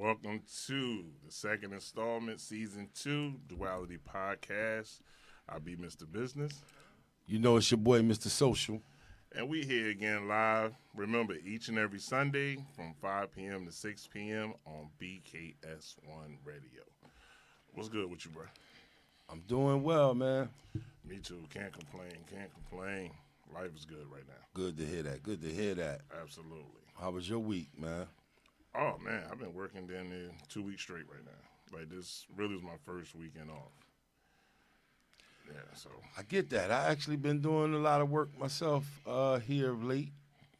Welcome to the second installment, Season 2, Duality Podcast. I'll be Mr. Business. You know it's your boy, Mr. Social. And we here again live. Remember, each and every Sunday from 5 p.m. to 6 p.m. on BKS1 Radio. What's good with you, bro? I'm doing well, man. Me too. Can't complain. Life is good right now. Good to hear that. Absolutely. How was your week, man? Oh, man, I've been working down there 2 weeks straight right now. Like, this really was my first weekend off. Yeah, so. I get that. I actually been doing a lot of work myself here of late.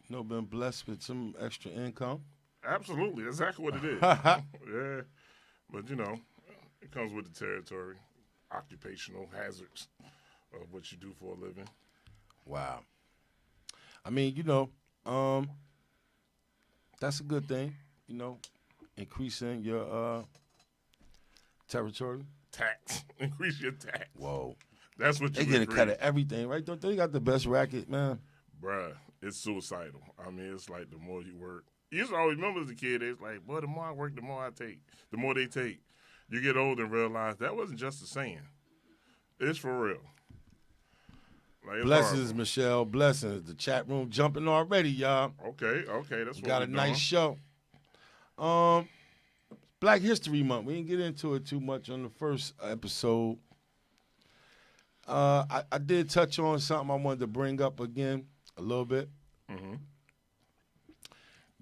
You know, been blessed with some extra income. Absolutely. That's exactly what it is. Yeah. But, you know, it comes with the territory. Occupational hazards of what you do for a living. Wow. I mean, you know, that's a good thing. You know, increasing your territory. Tax. Increase your tax. Whoa. That's what you They get a cut of everything, right? Don't they got the best racket, man? Bruh, it's suicidal. I mean, it's like the more you work. You used to always remember as a kid, it's like, boy, the more I work, the more I take. The more they take. You get older and realize that wasn't just a saying. It's for real. Like, Blessings, horrible. Michelle. Blessings. The chat room jumping already, y'all. Okay. That's what Got a nice show. Black History Month. We didn't get into it too much on the first episode. I did touch on something I wanted to bring up again a little bit. Mm-hmm.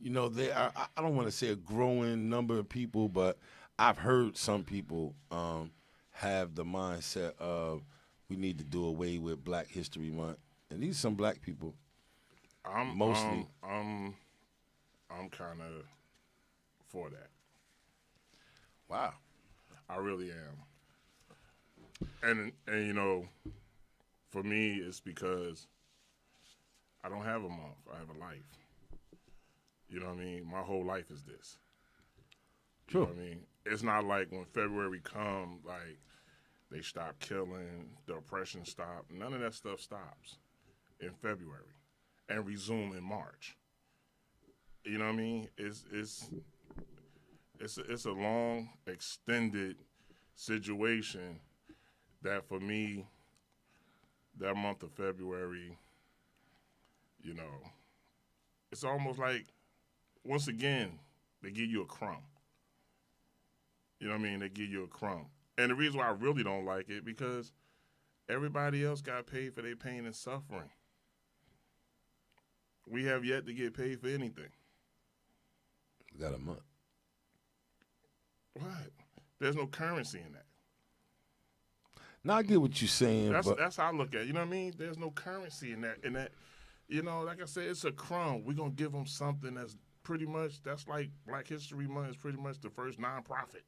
You know, there are, I don't want to say a growing number of people, but I've heard some people have the mindset of we need to do away with Black History Month. And these are some black people. Mostly. I'm kind of for that. Wow. I really am. And you know, for me, it's because I don't have a month. I have a life. You know what I mean? My whole life is this. True. You know what I mean? It's not like when February comes, like, they stop killing, the oppression stops. None of that stuff stops in February and resume in March. You know what I mean? It's a long, extended situation that for me, that month of February, you know, it's almost like, once again, they give you a crumb. You know what I mean? They give you a crumb. And the reason why I really don't like it, because everybody else got paid for their pain and suffering. We have yet to get paid for anything. We got a month. What? There's no currency in that. Now I get what you're saying. That's how I look at it. You know what I mean? There's no currency in that, you know, like I said, it's a crumb. We're going to give them something that's pretty much, that's like Black History Month is pretty much the first nonprofit.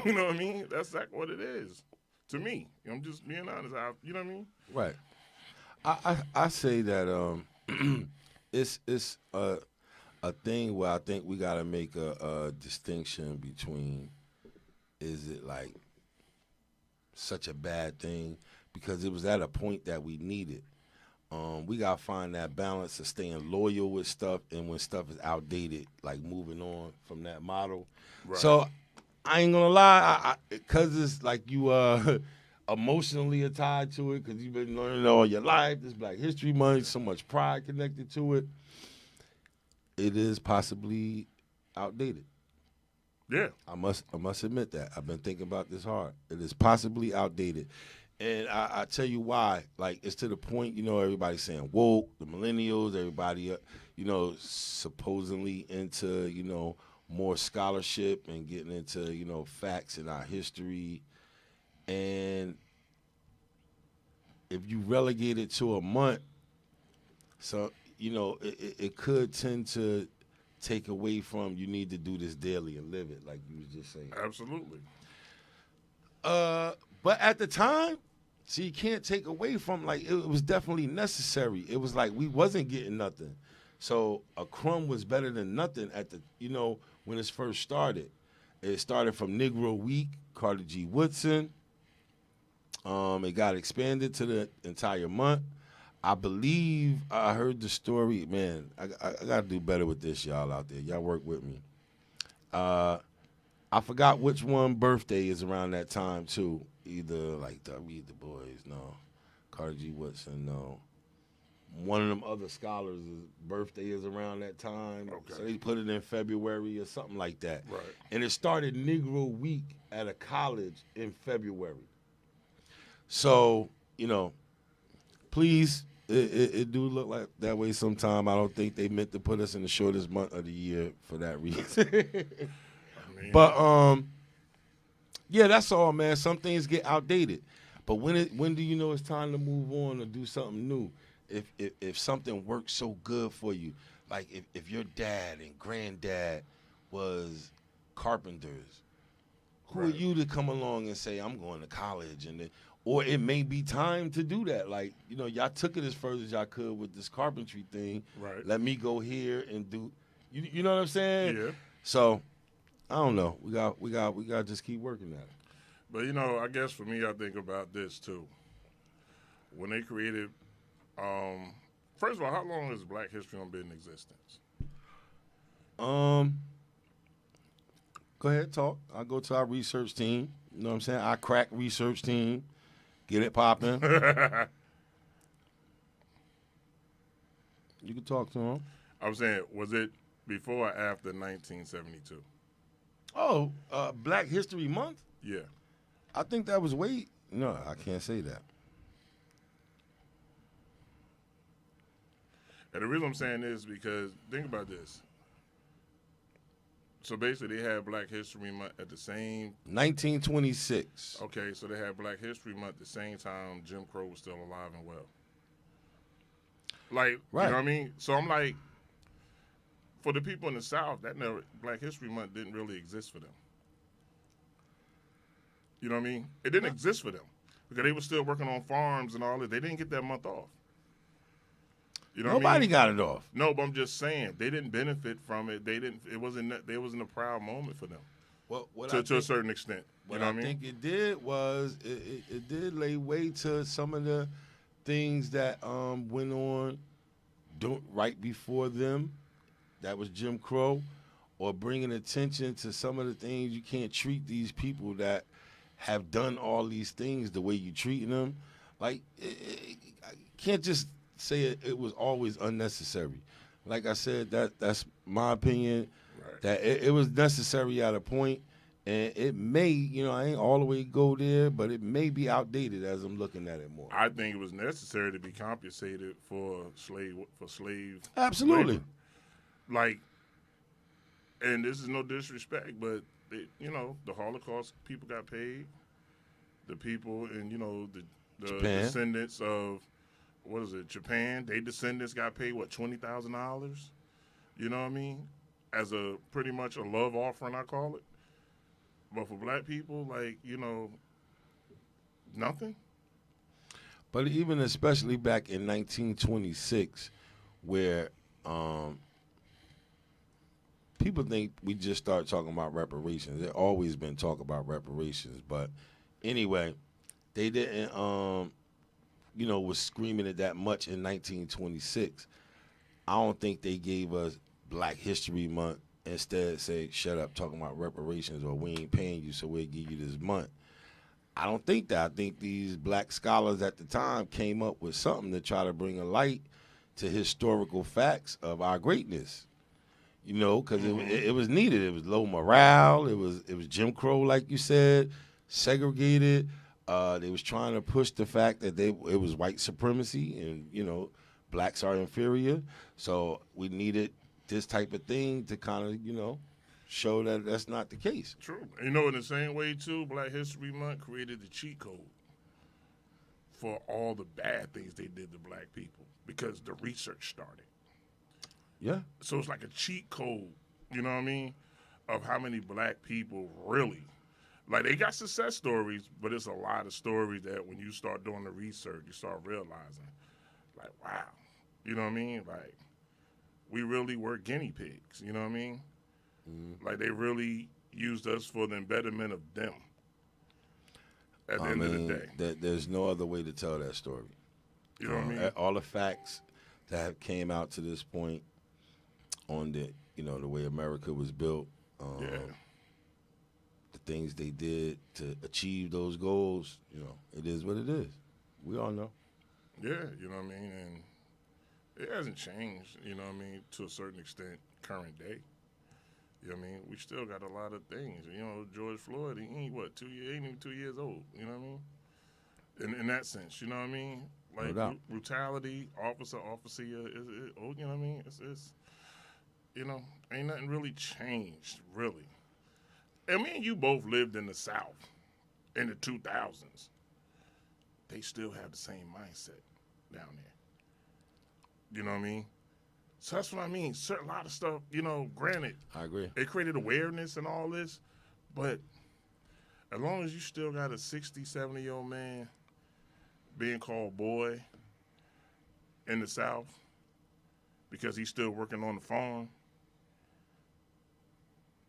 You know what I mean? That's exactly what it is to me. I'm just being honest. You know what I mean? Right. I say that it's a thing where I think we got to make a distinction between, is it like such a bad thing? Because it was at a point that we needed. We got to find that balance of staying loyal with stuff and when stuff is outdated, like moving on from that model. Right. So I ain't going to lie, because it's like you emotionally are tied to it because you've been learning it all your life. This Black History Month, so much pride connected to it. It is possibly outdated. Yeah. I must admit that. I've been thinking about this hard. It is possibly outdated. And I tell you why. Like, it's to the point, you know, everybody's saying woke, the millennials, everybody, you know, supposedly into, you know, more scholarship and getting into, you know, facts in our history. And if you relegate it to a month, so, you know, it could tend to take away from you need to do this daily and live it, like you was just saying. Absolutely. But at the time, see, you can't take away from, like, it was definitely necessary. It was like we wasn't getting nothing. So a crumb was better than nothing at the, you know, when it first started. It started from Negro Week, Carter G. Woodson. It got expanded to the entire month. I believe I heard the story. Man, I got to do better with this, y'all out there. Y'all work with me. I forgot which one birthday is around that time too. Either like the Read the Boys, no. Carter G. Woodson, no. One of them other scholars' birthday is around that time. Okay. So they put it in February or something like that. Right. And it started Negro Week at a college in February. So, please, it do look like that way sometime. I don't think they meant to put us in the shortest month of the year for that reason. But, yeah, that's all, man. Some things get outdated. But when do you know it's time to move on or do something new? If something works so good for you, like if your dad and granddad was carpenters, who are you to come along and say, I'm going to college? Or it may be time to do that. Like, y'all took it as far as y'all could with this carpentry thing. Right. Let me go here and do, you know what I'm saying? Yeah. So, I don't know. We got to just keep working at it. But, I guess for me, I think about this, too. When they created, first of all, how long has Black History Month been in existence? Go ahead, talk. I'll go to our research team. You know what I'm saying? Our crack research team. Get it popping. You can talk to them. I was saying, was it before or after 1972? Oh, Black History Month? Yeah. I think that was way. No, I can't say that. And the reason I'm saying this is because, think about this. So basically, they had Black History Month at the same. 1926. Okay, so they had Black History Month at the same time Jim Crow was still alive and well. Like, right. You know what I mean? So I'm like, for the people in the South, Black History Month didn't really exist for them. You know what I mean? It didn't exist for them because they were still working on farms and all that. They didn't get that month off. You know Nobody what I mean? got it off. No, but I'm just saying they didn't benefit from it. It wasn't a proud moment for them. Well, to a certain extent. You know what I mean? think it did was it did lay way to some of the things that went on right before them. That was Jim Crow, or bringing attention to some of the things. You can't treat these people that have done all these things the way you treating them. Like, I can't just say it was always unnecessary. Like I said, that's my opinion. Right. That it was necessary at a point, and it may, I ain't all the way go there, but it may be outdated as I'm looking at it more. I think it was necessary to be compensated for slave. Absolutely. Labor. Like, and this is no disrespect, but the Holocaust people got paid. The people in the descendants of Japan? They descendants got paid $20,000. You know what I mean? As a pretty much a love offering, I call it. But for black people, nothing. But even especially back in 1926, where people think we just start talking about reparations. There's always been talk about reparations, but anyway, they didn't. Was screaming it that much in 1926. I don't think they gave us Black History Month. Instead, say, shut up, talking about reparations, or we ain't paying you, so we'll give you this month. I don't think that. I think these black scholars at the time came up with something to try to bring a light to historical facts of our greatness. Because it was needed. It was low morale. It was Jim Crow, like you said, segregated. They was trying to push the fact that it was white supremacy and, blacks are inferior. So we needed this type of thing to kind of, show that that's not the case. True. In the same way, too, Black History Month created the cheat code for all the bad things they did to black people because the research started. Yeah. So it's like a cheat code, you know what I mean, of how many black people really. Like, they got success stories, but it's a lot of stories that when you start doing the research, you start realizing, like, wow. You know what I mean? Like, we really were guinea pigs, you know what I mean? Mm-hmm. Like, they really used us for the betterment of them at the end of the day. There's no other way to tell that story. You know what I mean? All the facts that have came out to this point on the way America was built. Yeah. things they did to achieve those goals, you know, it is what it is. We all know. Yeah, you know what I mean? And it hasn't changed, you know what I mean, to a certain extent, current day. You know what I mean? We still got a lot of things. You know, George Floyd, he ain't, what, 2 years, ain't even 2 years old, you know what I mean? In that sense, you know what I mean? Like, No doubt. brutality, officer, you know what I mean? It's, you know, ain't nothing really changed, really. And me and you both lived in the South in the 2000s. They still have the same mindset down there. You know what I mean? So that's what I mean. A lot of stuff, you know, granted, I agree. it created awareness and all this, but as long as you still got a 60, 70-year-old man being called boy in the South because he's still working on the farm,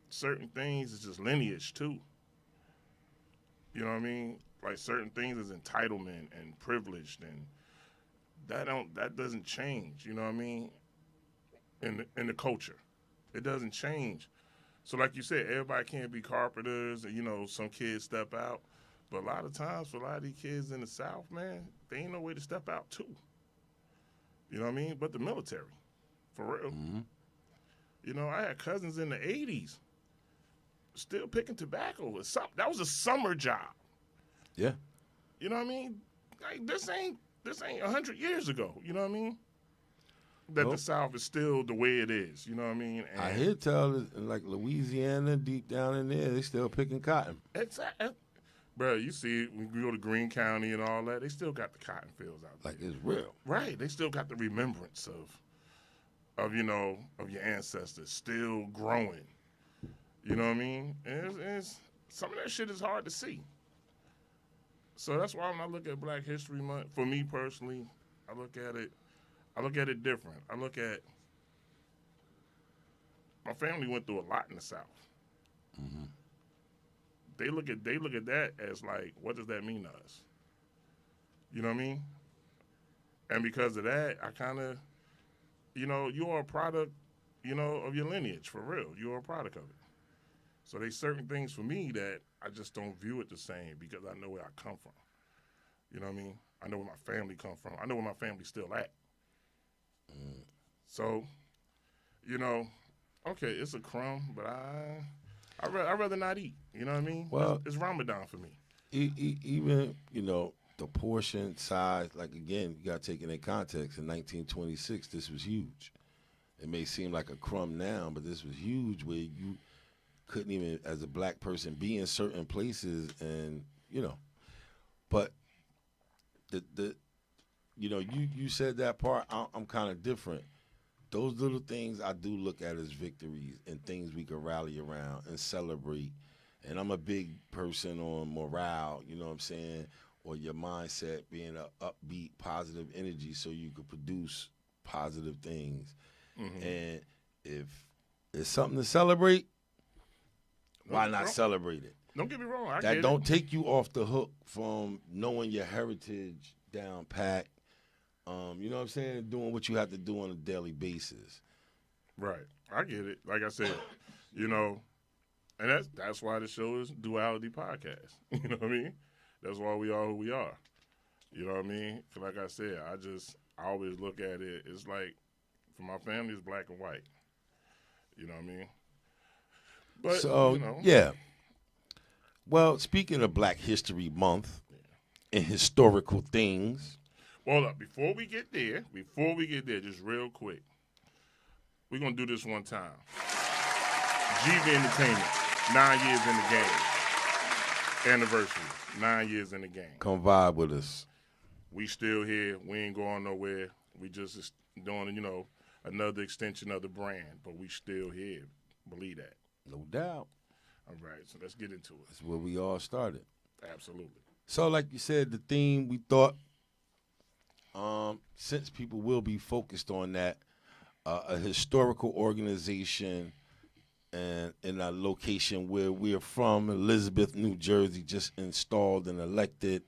certain things is just lineage too. You know what I mean? Like certain things is entitlement and privileged, and that doesn't change. You know what I mean? In the culture, it doesn't change. So like you said, everybody can't be carpenters, and you know some kids step out, but a lot of times for a lot of these kids in the South, man, they ain't no way to step out too. You know what I mean? But the military, for real. Mm-hmm. You know, I had cousins in the 80s still picking tobacco. That was a summer job. Yeah. You know what I mean? Like this ain't 100 years ago. You know what I mean? That the South is still the way it is. You know what I mean? And I hear tell like Louisiana, deep down in there, they still picking cotton. Exactly. Bro, you see, when we go to Greene County and all that, they still got the cotton fields out there. Like it's real. Right. They still got the remembrance of you know, of your ancestors still growing. You know what I mean? And it's some of that shit is hard to see. So that's why when I look at Black History Month, for me personally, I look at it different. I look at my family went through a lot in the South. Mm-hmm. They look at that as like, what does that mean to us? You know what I mean? And because of that, I kind of, you know, you are a product, you know, of your lineage, for real. You are a product of it. So there's certain things for me that I just don't view it the same because I know where I come from. You know what I mean? I know where my family come from. I know where my family's still at. Mm. So, you know, okay, it's a crumb, but I'd rather not eat. You know what I mean? Well, it's Ramadan for me. Even, you know, the portion size, like, again, you got to take it in context. In 1926, this was huge. It may seem like a crumb now, but this was huge where you couldn't even, as a black person, be in certain places and, you know. But, you know, you said that part, I'm kind of different. Those little things I do look at as victories and things we can rally around and celebrate. And I'm a big person on morale, you know what I'm saying, or your mindset being an upbeat, positive energy so you could produce positive things. Mm-hmm. And if it's something to celebrate, why not celebrate it? Don't get me wrong. That don't take you off the hook from knowing your heritage down pat. You know what I'm saying? Doing what you have to do on a daily basis. Right. I get it. Like I said, you know, and that's why the show is Duality Podcast. You know what I mean? That's why we are who we are. You know what I mean? 'Cause like I said, I always look at it, it's like, for my family, it's black and white. You know what I mean? But, so, you know. Yeah. Well, speaking of Black History Month and historical things. Well, before we get there, just real quick, we're going to do this one time. GV Entertainment, 9 years in the game. Anniversary, 9 years in the game. Come vibe with us. We still here. We ain't going nowhere. We just doing, you know, another extension of the brand, but we still here. Believe that. No doubt. All right, so let's get into it. That's where we all started. Absolutely. So, like you said, the theme, we thought, since people will be focused on that, a historical organization and in a location where we're from, Elizabeth, New Jersey, just installed and elected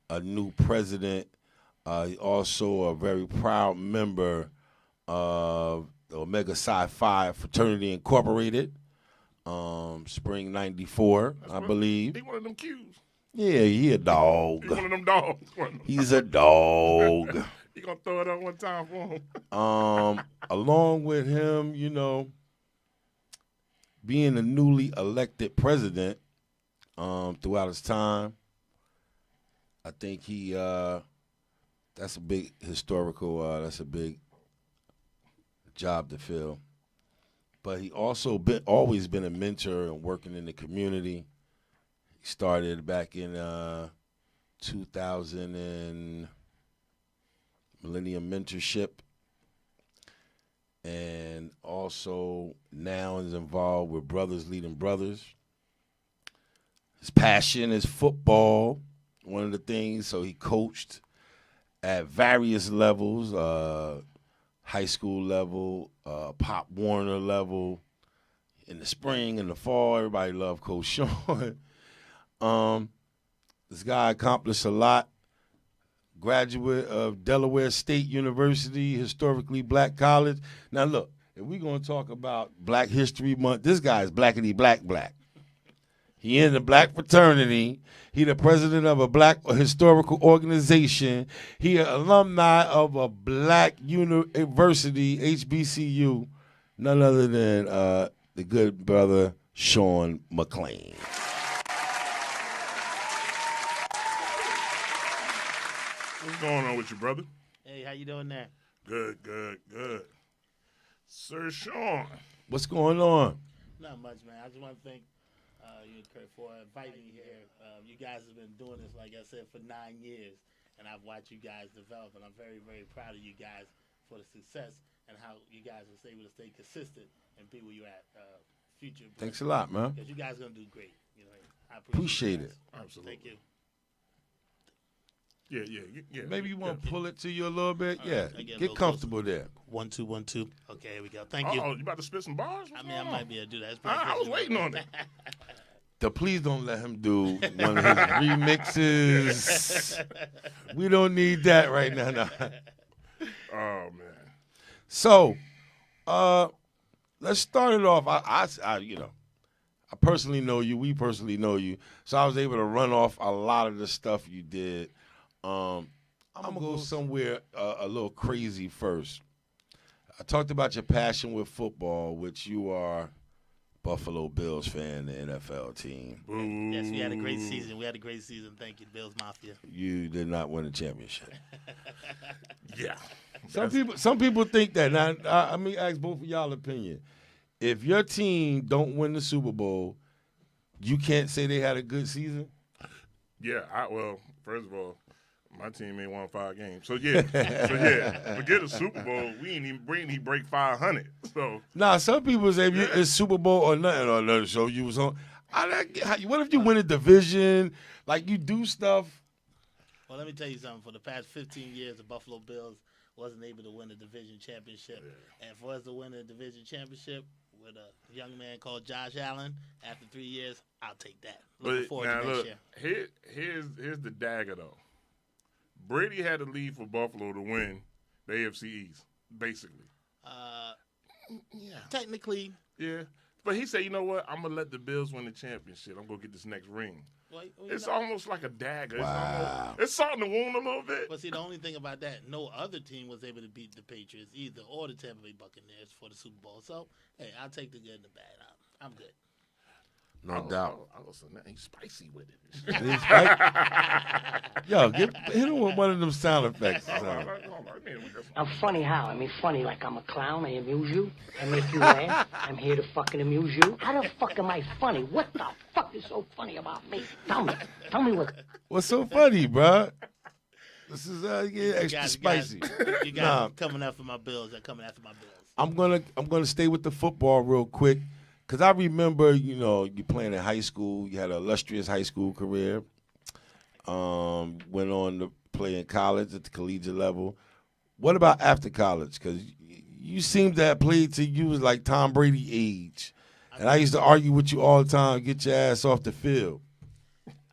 a new president. Also a very proud member of the Omega Psi Phi Fraternity Incorporated. spring '94, I believe. He one of them Qs. Yeah, he a dog. He one of them dogs. He's a dog. He gonna throw it up one time for him. Along with him, being the newly elected president, throughout his time, I think that's a big historical. That's a big job to fill. But he also always been a mentor and working in the community. He started back in 2000 and Millennium Mentorship, and also now is involved with Brothers Leading Brothers. His passion is football, one of the things. So he coached at various levels, high school level, Pop Warner level, in the spring, in the fall. Everybody loved Coach Shawn. This guy accomplished a lot. Graduate of Delaware State University, historically black college. Now, look, if we're going to talk about Black History Month, this guy is blackity black. He in the black fraternity. He the president of a black historical organization. He an alumni of a black university, HBCU, none other than the good brother Shawn Mcclain. What's going on with you, brother? Hey, how you doing there? Good. Sir Shawn. What's going on? Not much, man. I just want to thank you, Kurt, for inviting me here. You guys have been doing this, like I said, for 9 years, and I've watched you guys develop, and I'm very, very proud of you guys for the success and how you guys are able to stay consistent and be where you're at. Future. Thanks a lot, man. Because you guys are going to do great. I appreciate it. Absolutely. Thank you. Yeah. Maybe you want to pull it to you a little bit? Yeah. Get comfortable there. 1 2 1 2. Okay, here we go. Thank you. Oh, you about to spit some bars? I mean, I might be able to do that. I was waiting on it. Please don't let him do one of his remixes. We don't need that right now. No. Oh, man. So, let's start it off. I personally know you. We personally know you. So I was able to run off a lot of the stuff you did. I'm going to go somewhere a little crazy first. I talked about your passion with football, which you are Buffalo Bills fan, the NFL team. Ooh. Yes, we had a great season. Thank you, Bills Mafia. You did not win a championship. Yeah. Some people think that. Now, I mean, ask both of y'all opinion. If your team don't win the Super Bowl, you can't say they had a good season? Yeah, well, first of all, my team ain't won 5 games. So, forget a Super Bowl. We ain't even break 500. So some people say it's Super Bowl or nothing or another show you was on. What if you win a division? Like, you do stuff. Well, let me tell you something. For the past 15 years, the Buffalo Bills wasn't able to win a division championship. Yeah. And for us to win a division championship with a young man called Josh Allen, after 3 years, I'll take that. Looking forward to next year. Here's the dagger, though. Brady had to leave for Buffalo to win the AFC East, basically. Yeah. Technically. Yeah. But he said, you know what? I'm going to let the Bills win the championship. I'm going to get this next ring. Well, it's almost like a dagger. Wow. It's salting the wound a little bit. But see, the only thing about that, no other team was able to beat the Patriots either or the Tampa Bay Buccaneers for the Super Bowl. So, hey, I'll take the good and the bad. I'm good. No doubt. He's spicy with it. Yo, hit him with one of them sound effects. I'm funny how? I mean, funny like I'm a clown. I amuse you. I make you laugh. I'm here to fucking amuse you. How the fuck am I funny? What the fuck is so funny about me? Tell me what. What's so funny, bro? This is extra spicy. You guys coming after my Bills. They're coming after my Bills. I'm gonna stay with the football real quick. Because I remember, you playing in high school. You had an illustrious high school career. Went on to play in college at the collegiate level. What about after college? Because you seem to have played till you was like Tom Brady age. And I used to argue with you all the time, get your ass off the field.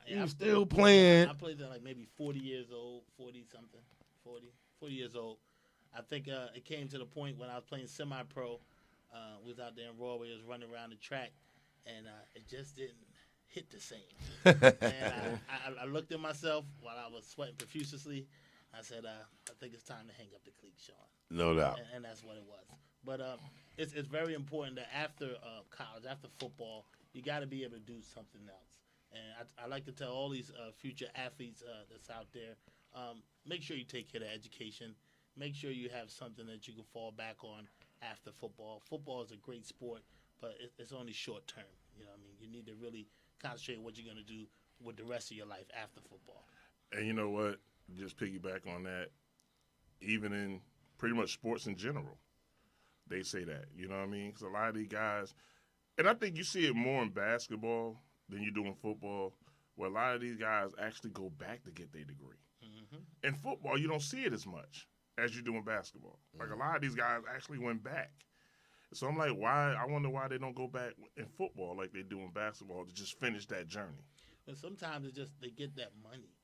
Yeah, you still playing. I played at like maybe 40 years old, 40-something, 40 years old. I think it came to the point when I was playing semi-pro. We was out there in Roy, we was running around the track, and it just didn't hit the same. And I looked at myself while I was sweating profusely. I said, I think it's time to hang up the cleats, Shawn. No doubt. And that's what it was. But it's very important that after college, after football, you got to be able to do something else. And I like to tell all these future athletes that's out there, make sure you take care of education. Make sure you have something that you can fall back on after football. Football is a great sport, but it's only short term. You know what I mean? You need to really concentrate on what you're going to do with the rest of your life after football. And you know what? Just piggyback on that. Even in pretty much sports in general, they say that. You know what I mean? Because a lot of these guys, and I think you see it more in basketball than you do in football, where a lot of these guys actually go back to get their degree. Mm-hmm. In football, you don't see it as much as you do in basketball. Like, a lot of these guys actually went back. So I'm like, I wonder why they don't go back in football like they do in basketball to just finish that journey. And sometimes it's just they get that money.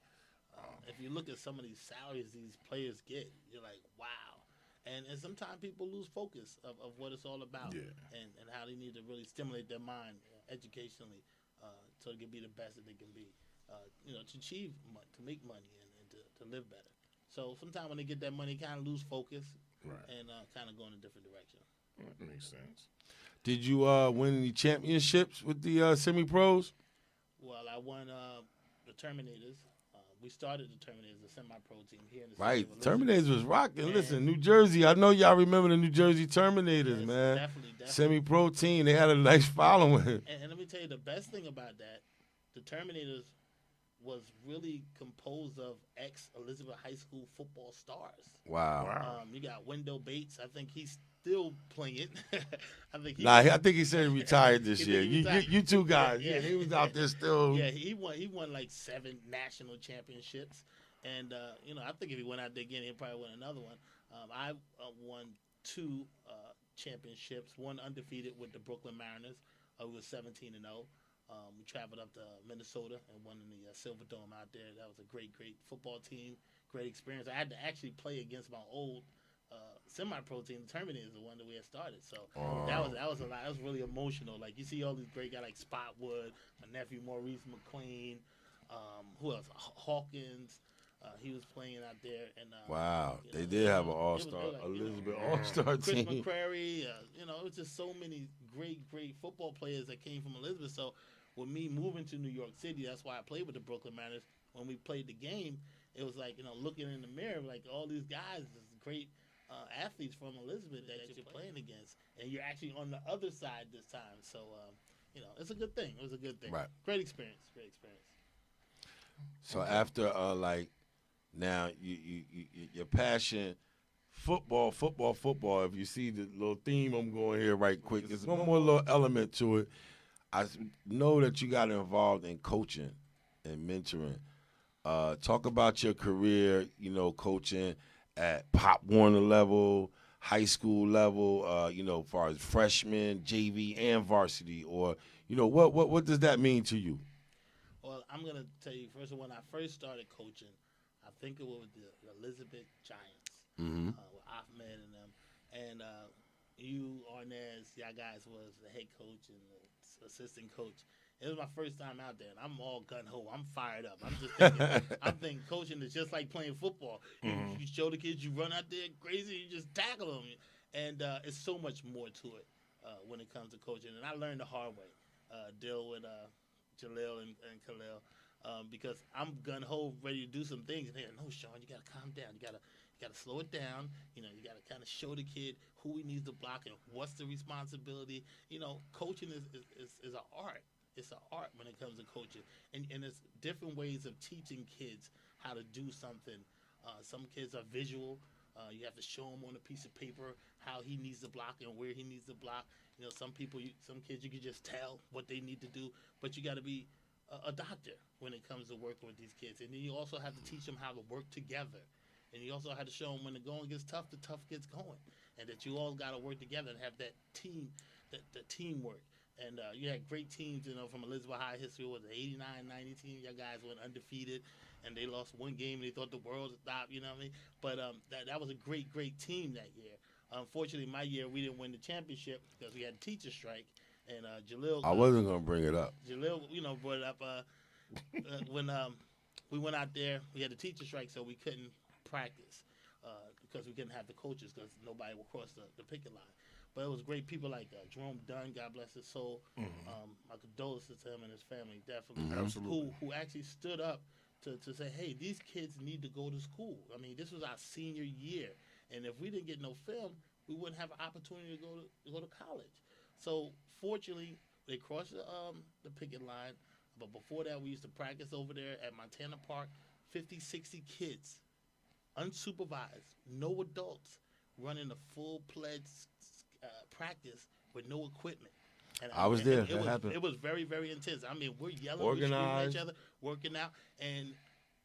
If you look at some of these salaries these players get, you're like, wow. And sometimes people lose focus of what it's all about, and how they need to really stimulate their mind educationally so they can be the best that they can be, to achieve, to make money and to live better. So sometimes when they get that money, kind of lose focus and kind of go in a different direction. That makes sense. Did you win any championships with the semi-pros? Well, I won the Terminators. We started the Terminators, a semi-pro team here in the Right, city of Terminators was rocking. Listen, New Jersey, I know y'all remember the New Jersey Terminators, yes, man. Definitely. Semi-pro team, they had a nice following. And let me tell you, the best thing about that, the Terminators was really composed of ex-Elizabeth High School football stars. Wow. You got Wendell Bates. I think he's still playing. I think he said he retired this year. You two guys, he was out there still. Yeah, he won like 7 national championships, and I think if he went out there again, he'd probably win another one. I won 2 championships, one undefeated with the Brooklyn Mariners. We was 17-0. We traveled up to Minnesota and won in the Silver Dome out there. That was a great football team, great experience. I had to actually play against my old semi-pro team. The Terminators, the one that we had started. So that was a lot. That was really emotional. Like, you see all these great guys like Spotwood, my nephew Maurice McClain, who else? Hawkins. He was playing out there. And wow, they did have an all-star, Elizabeth all-star team. Chris McCrary. It was just so many great football players that came from Elizabeth. So with me moving to New York City, that's why I played with the Brooklyn Mariners. When we played the game, it was like, looking in the mirror, like all these guys, this great athletes from Elizabeth that you're playing against, and you're actually on the other side this time. So, it's a good thing. It was a good thing. Right. Great experience. So after now your passion, football. If you see the little theme I'm going here right quick, there's one more little element to it. I know that you got involved in coaching and mentoring. Talk about your career, coaching at Pop Warner level, high school level, as far as freshman, JV, and varsity, or, what does that mean to you? Well, I'm going to tell you, first of all, when I first started coaching, I think it was the Elizabeth Giants with Ahmed and them. And you, Arnaz, y'all guys was the head coach and the assistant coach. It was my first time out there, and I'm all gung-ho. I'm fired up. I'm just thinking, coaching is just like playing football. You show the kids, you run out there crazy, you just tackle them. And it's so much more to it when it comes to coaching. And I learned the hard way, deal with Jalil and Khalil, because I'm gung-ho, ready to do some things. And they're like, no, Shawn, you got to calm down. You got to slow it down. You got to kind of show the kid who he needs to block and what's the responsibility. Coaching is an art. It's an art when it comes to coaching. And it's different ways of teaching kids how to do something. Some kids are visual. You have to show them on a piece of paper how he needs to block and where he needs to block. Some kids you can just tell what they need to do, but you got to be a doctor when it comes to working with these kids. And then you also have to teach them how to work together. And you also have to show them when the going gets tough, the tough gets going. And that you all got to work together and have that team, the teamwork. And you had great teams, from Elizabeth High history. Was the 89-90 team? Y'all guys went undefeated, and they lost one game, and they thought the world would stop, you know what I mean? But that was a great team that year. Unfortunately, my year, we didn't win the championship because we had a teacher strike, And Jalil, I wasn't gonna bring it up. Jalil, brought it up when we went out there. We had a teacher strike, so we couldn't practice because we couldn't have the coaches because nobody would cross the picket line. But it was great people like Jerome Dunn, God bless his soul. My condolences to him and his family, definitely. Absolutely. Who actually stood up to say, hey, these kids need to go to school. I mean, this was our senior year, and if we didn't get no film, we wouldn't have an opportunity to go to college. So fortunately, they crossed the picket line. But before that, we used to practice over there at Montana Park. 50, 60 kids, unsupervised, no adults, running a full-fledged practice with no equipment. And I was there. That happened. It was very, very intense. I mean, we're yelling, Organized. we're screaming at each other, working out, and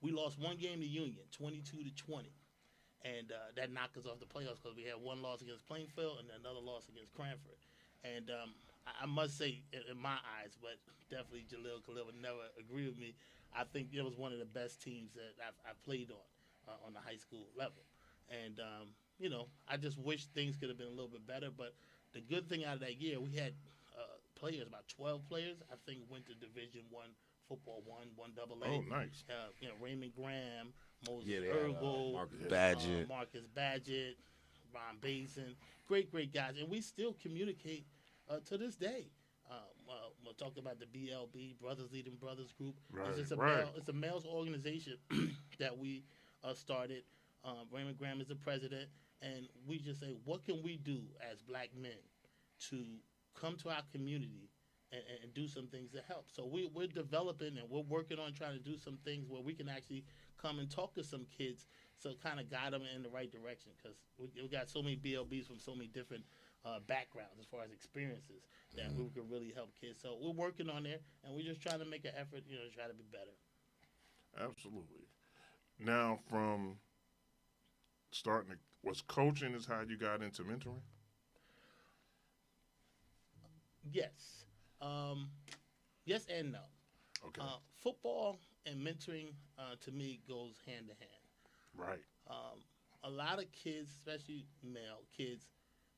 we lost one game to Union, 22-20. And that knocked us off the playoffs because we had one loss against Plainfield and another loss against Cranford. And I must say, in my eyes, but definitely Jalil Khalil would never agree with me, I think it was one of the best teams that I've played on the high school level. And, I just wish things could have been a little bit better. But the good thing out of that year, we had players, about 12 players, I think went to Division I football, one AA. Oh, nice. Raymond Graham, Moses Yeah, they Ergel, Marcus Badgett. Ron Basin, great guys. And we still communicate to this day. We'll talk about the BLB, Brothers Leading Brothers group. Right, It's a males organization that we started. Raymond Graham is the president. And we just say, what can we do as black men to come to our community and do some things to help? So we're developing and we're working on trying to do some things where we can actually come and talk to some kids, so kind of guide them in the right direction, because we got so many BLBs from so many different backgrounds as far as experiences that we could really help kids. So we're working on there, and we're just trying to make an effort, to try to be better. Absolutely. Now, from was coaching is how you got into mentoring? Yes. Yes and no. Okay. Football and mentoring, to me, goes hand to hand. Right. A lot of kids, especially male kids,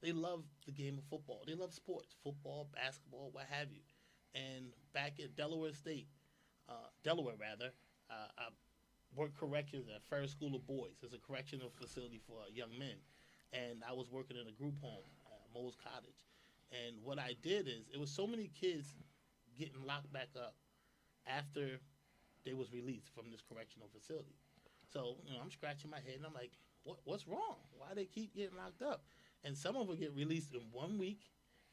they love the game of football. They love sports, football, basketball, what have you. And back at Delaware, I worked corrections at Ferris School of Boys. It's a correctional facility for young men. And I was working in a group home, Mo's Cottage. And what I did is, it was so many kids getting locked back up after they was released from this correctional facility. So, I'm scratching my head, and I'm like, what's wrong? Why they keep getting locked up? And some of them get released in 1 week,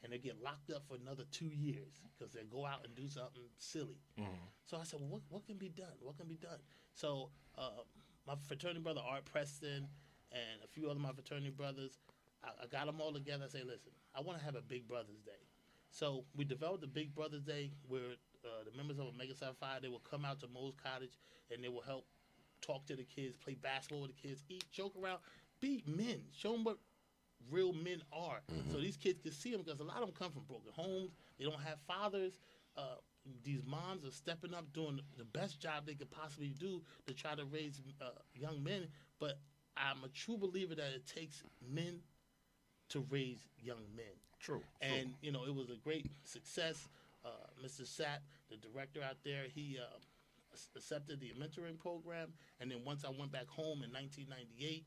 and they get locked up for another 2 years because they go out and do something silly. Mm-hmm. So I said, well, what can be done? What can be done? So my fraternity brother, Art Preston, and a few other my fraternity brothers, I got them all together. I say, listen, I want to have a Big Brothers Day. So we developed a Big Brothers Day where the members of Omega Psi Phi, they will come out to Mo's Cottage, and they will help talk to the kids, play basketball with the kids, eat, joke around, be men, show them what real men are. Mm-hmm. So these kids can see them, because a lot of them come from broken homes. They don't have fathers. These moms are stepping up, doing the best job they could possibly do to try to raise young men. But I'm a true believer that it takes men to raise young men. True. And, it was a great success. Mr. Sapp, the director out there, he accepted the mentoring program. And then once I went back home in 1998,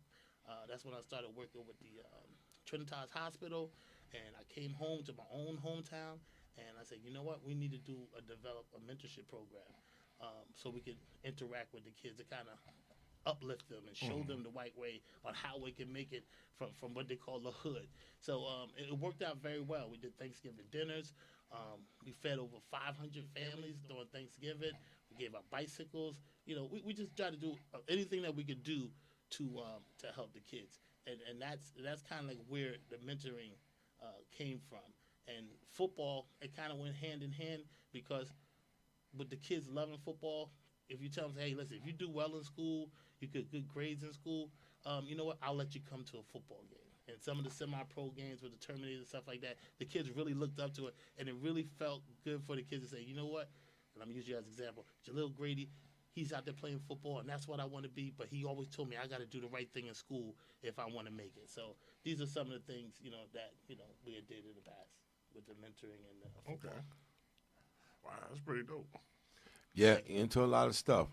that's when I started working with the Trinitas Hospital. And I came home to my own hometown. And I said, you know what? We need to develop a mentorship program so we can interact with the kids to kind of uplift them and show them the right way on how we can make it from what they call the hood. So it worked out very well. We did Thanksgiving dinners. We fed over 500 families during Thanksgiving. We gave out bicycles. We just tried to do anything that we could do to help the kids. And that's kind of like where the mentoring came from. And football, it kind of went hand in hand, because with the kids loving football, if you tell them, hey, listen, if you do well in school, you get good grades in school, you know what, I'll let you come to a football game. And some of the semi-pro games with the Terminators and stuff like that, the kids really looked up to it, and it really felt good for the kids to say, you know what, and I'm going to use you as an example, Jalil Grady, he's out there playing football, and that's what I want to be, but he always told me I got to do the right thing in school if I want to make it. So these are some of the things, that, we did in the past. with the mentoring and the Okay. Wow, that's pretty dope. Yeah, into a lot of stuff.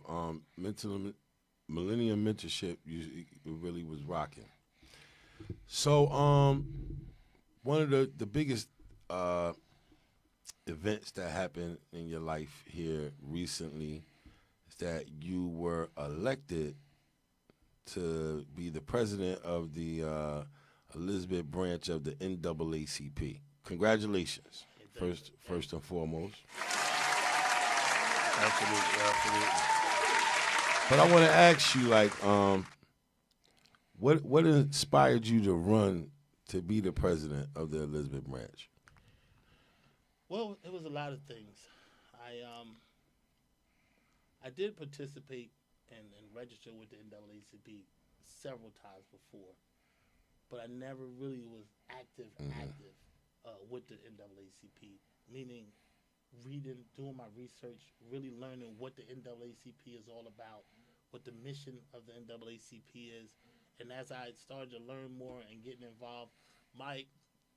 Millennium Mentorship it really was rocking. So, one of the biggest events that happened in your life here recently is that you were elected to be the president of the Elizabeth branch of the NAACP. Congratulations, first and foremost. Absolutely. But I want to ask you, like, what inspired you to run to be the president of the Elizabeth branch? Well, it was a lot of things. I did participate and register with the NAACP several times before, but I never really was active with the NAACP, meaning reading, doing my research, really learning what the NAACP is all about, what the mission of the NAACP is. And as I started to learn more and getting involved, my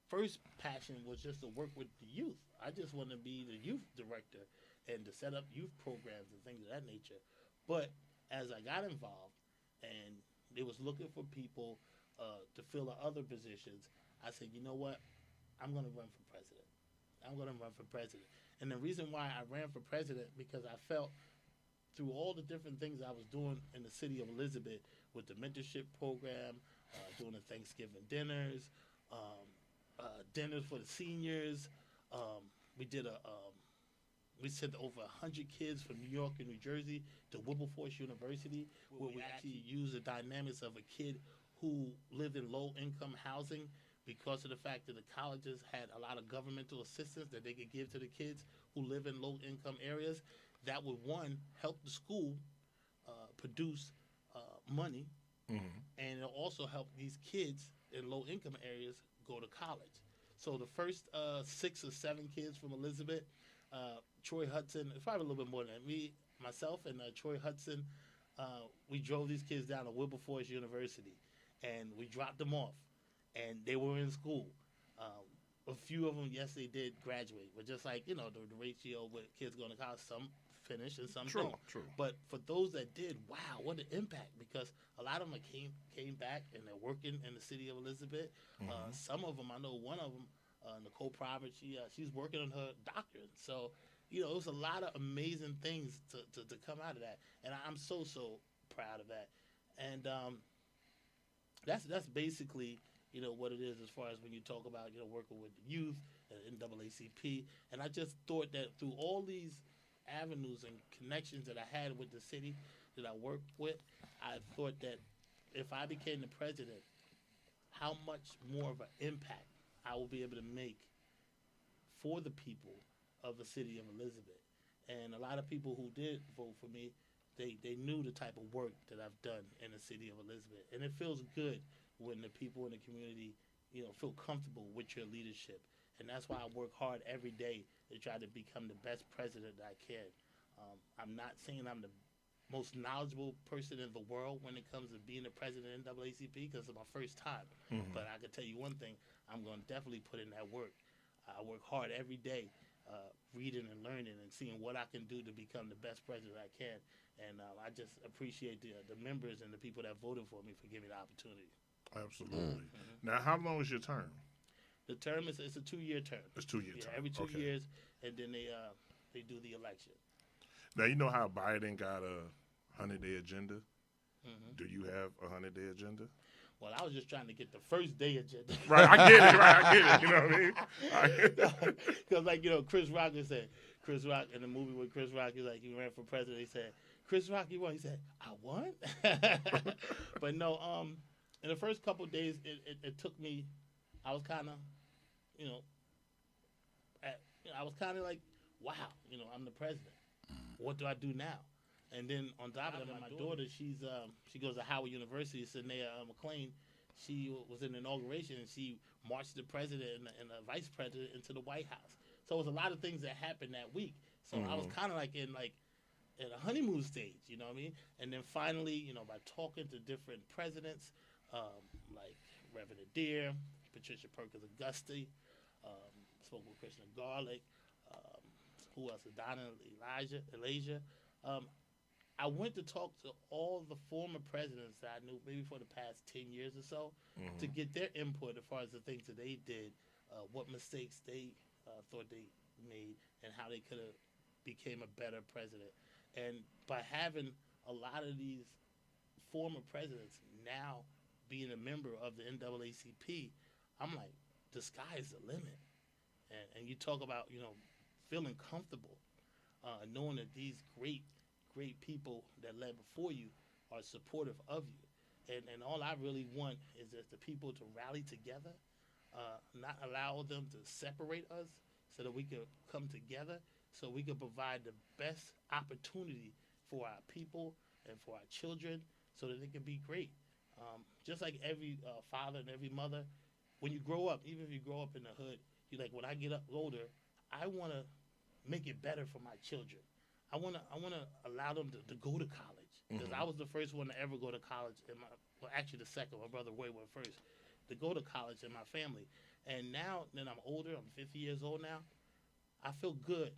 first passion was just to work with the youth. I just wanted to be the youth director and to set up youth programs and things of that nature. But as I got involved and they was looking for people to fill the other positions, I said, you know what? I'm going to run for president. And the reason why I ran for president, because I felt through all the different things I was doing in the city of Elizabeth with the mentorship program, doing the Thanksgiving dinners, dinners for the seniors. We sent over 100 kids from New York and New Jersey to Wilberforce University, where we actually used the dynamics of a kid who lived in low-income housing because of the fact that the colleges had a lot of governmental assistance that they could give to the kids who live in low-income areas. That would, one, help the school produce money, and it'll also help these kids in low-income areas go to college. So the first 6 or 7 kids from Elizabeth, Troy Hudson, it's probably a little bit more than that. Me, myself, and Troy Hudson, we drove these kids down to Wilberforce University, and we dropped them off, and they were in school. A few of them, yes, they did graduate, but just like, the ratio with kids going to college, some finish and some don't. True. But for those that did, wow, what an impact, because a lot of them came back and they're working in the city of Elizabeth. Some of them, I know one of them, Nicole Probert, she's working on her doctorate. So, it was a lot of amazing things to come out of that. And I'm so proud of that. And that's basically, what it is as far as when you talk about, working with the youth and NAACP. And I just thought that through all these avenues and connections that I had with the city that I worked with, I thought that if I became the president, how much more of an impact I will be able to make for the people of the city of Elizabeth. And a lot of people who did vote for me, they knew the type of work that I've done in the city of Elizabeth. And it feels good when the people in the community, feel comfortable with your leadership. And that's why I work hard every day to try to become the best president that I can. I'm not saying I'm the most knowledgeable person in the world when it comes to being the president of NAACP, because it's my first time. But I can tell you one thing, I'm going to definitely put in that work. I work hard every day, reading and learning and seeing what I can do to become the best president I can. And I just appreciate the members and the people that voted for me for giving me the opportunity. Absolutely. Now, how long is your term? The term it's a 2-year term. It's 2-year term. Every 2 years, and then they do the election. Now, you know how Biden got a 100-day agenda? Do you have a 100-day agenda? Well, I was just trying to get the first day agenda. Right, I get it. You know what I mean? Because, Chris Rock said, in the movie with Chris Rock, he ran for president. He said, Chris Rock, you won? He said, I won? But no, in the first couple of days, it took me, I was kind of, I was kind of like, wow, I'm the president. What do I do now? And then on top of that, my daughter, she goes to Howard University, Shawn Mcclain. She was in the inauguration, and she marched the president and the vice president into the White House. So it was a lot of things that happened that week. So I was kind of in a honeymoon stage, you know what I mean? And then finally, by talking to different presidents, like Reverend Adair, Patricia Perkins Auguste, spoke with Krishna Garlic. Who else? Donna Elijah. I went to talk to all the former presidents that I knew maybe for the past 10 years or so to get their input as far as the things that they did, what mistakes they thought they made, and how they could have became a better president. And by having a lot of these former presidents now being a member of the NAACP, I'm like, the sky is the limit. And you talk about, feeling comfortable, knowing that these great people that led before you are supportive of you. And all I really want is just the people to rally together, not allow them to separate us so that we can come together so we can provide the best opportunity for our people and for our children so that they can be great. Just like every father and every mother, when you grow up, even if you grow up in the hood, you're like, when I get up older, I want to make it better for my children. I want to allow them to go to college, because I was the first one to ever go to college actually the second. My brother Roy went first to go to college in my family. And now that I'm older, I'm 50 years old now, I feel good,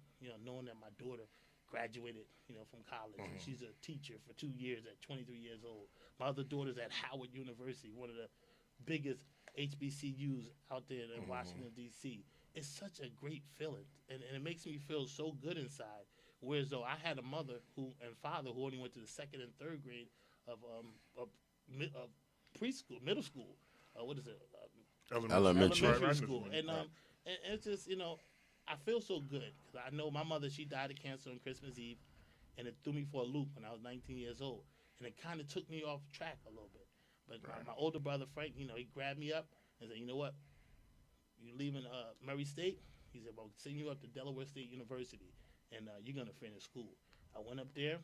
knowing that my daughter graduated, from college. And she's a teacher for 2 years at 23 years old. My other daughter's at Howard University, one of the biggest HBCUs out there in Washington, D.C. It's such a great feeling, and it makes me feel so good inside. Whereas though I had a mother and father who only went to the second and third grade of preschool, middle school. What is it? Elementary school. And it's just, I feel so good because I know my mother, she died of cancer on Christmas Eve, and it threw me for a loop when I was 19 years old, and it kind of took me off track a little bit. But my older brother Frank, he grabbed me up and said, "You know what? You're leaving Murray State." He said, "Well, send you up to Delaware State University, and you're gonna finish school." I went up there,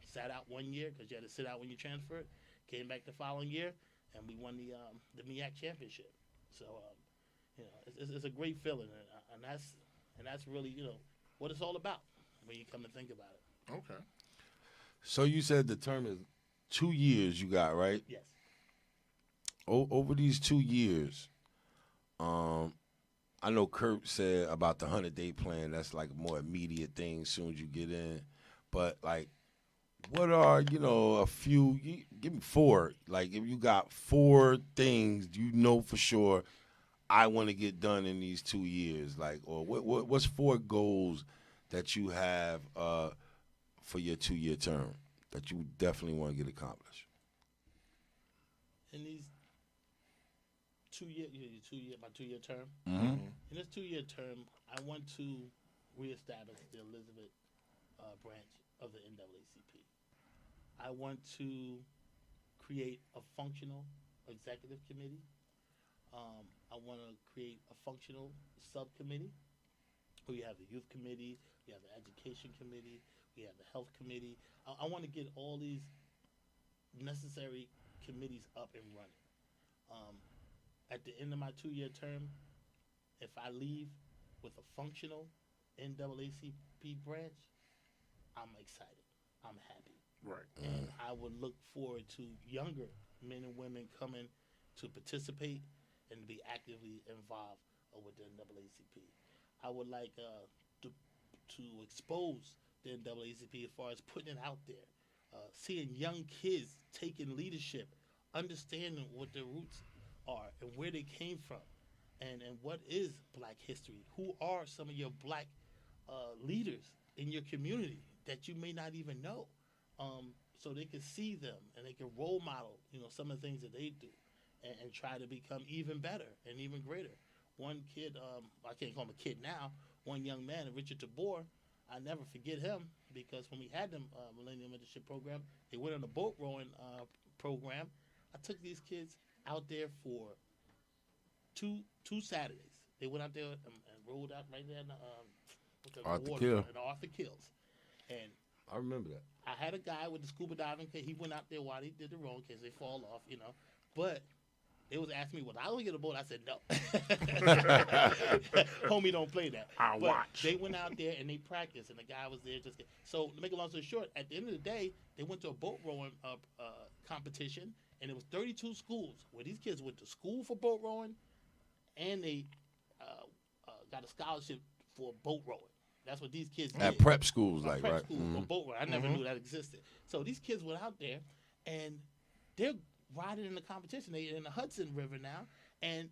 sat out 1 year because you had to sit out when you transferred. Came back the following year, and we won the MEAC championship. So, it's a great feeling, and that's really what it's all about when you come to think about it. Okay. So you said the term is 2 years you got, right? Yes. Over these 2 years, I know Kurt said about the 100-day plan. That's like a more immediate thing as soon as you get in. But, like, what are, a few, give me 4. Like, if you got 4 things for sure I want to get done in these 2 years, like, or what's 4 goals that you have for your 2-year term that you definitely want to get accomplished? In these 2 year, my 2-year term. In this 2-year term, I want to reestablish the Elizabeth branch of the NAACP. I want to create a functional executive committee. I want to create a functional subcommittee. We have the youth committee, we have the education committee, we have the health committee. I want to get all these necessary committees up and running. At the end of my 2-year term, if I leave with a functional NAACP branch, I'm excited. I'm happy. Right. And I would look forward to younger men and women coming to participate and be actively involved with the NAACP. I would like to expose the NAACP as far as putting it out there, seeing young kids taking leadership, understanding what their roots are and where they came from, and what is Black history. Who are some of your Black leaders in your community that you may not even know, so they can see them and they can role model, some of the things that they do, and try to become even better and even greater. One kid, I can't call him a kid now, one young man, Richard Tabor, I never forget him because when we had the Millennium Mentorship Program, they went on a boat rowing program. I took these kids out there for two Saturdays. They went out there and rowed out right there in the Arthur Kills. And I remember that. I had a guy with the scuba diving kit. He went out there while he did the rowing because they fall off, But they was asking me, "Was I gonna get a boat?" I said, "No." Homie, don't play that. I'll watch. They went out there and they practiced, and the guy was there just. So to make a long story short, at the end of the day, they went to a boat rowing competition, and it was 32 schools where these kids went to school for boat rowing, and they got a scholarship for boat rowing. That's what these kids At did. prep schools, Prep right? school for boat rowing. I never knew that existed. So these kids went out there, and they're riding in the competition. They're in the Hudson River now, and